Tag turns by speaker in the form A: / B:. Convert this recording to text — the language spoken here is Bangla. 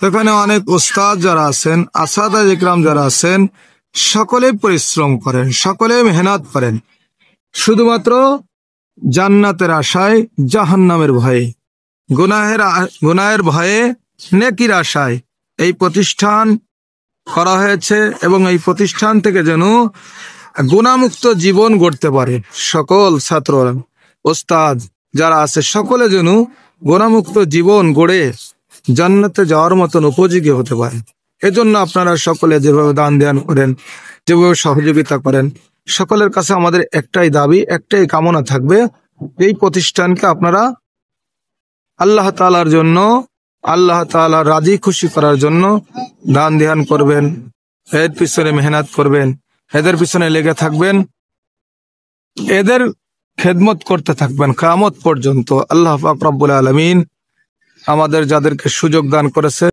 A: এখানে অনেক উস্তাদ যারা আছেন, আসাদা ইকরাম যারা আছেন, সকলে পরিশ্রম করেন, সকলে মেহনত করেন, শুধুমাত্র জান্নাতের আশায়, জাহান্নামের ভয়ে, গুনাহের ভয়ে, নেকির আশায় এই প্রতিষ্ঠান করা হয়েছে। এবং এই প্রতিষ্ঠান থেকে যেন গুনাহমুক্ত জীবন গড়তে পারে সকল ছাত্র, ওস্তাদ যারা আছে, সকলে যেন গুনাহমুক্ত জীবন গড়ে জান্নাতে যাওয়ার মতন উপযোগী হতে পারে। এজন্য আপনারা সকলে যেভাবে দান ধ্যান করেন, যেভাবে সহযোগিতা করেন, সকলের কাছে আমাদের একটাই দাবি, একটাই কামনা থাকবে, এই প্রতিষ্ঠানকে আপনারা আল্লাহ তাআলার জন্য, আল্লাহ তাআলা রাজি খুশি করার জন্য দান ধ্যান করবেন, এর পিছনে মেহনত করবেন, এদের পিছনে লেগে থাকবেন, এদের খেদমত করতে থাকবেন কিয়ামত পর্যন্ত। আল্লাহ পাক রব্বুল আলামিন আমাদের যাদেরকে সুযোগ দান করেছে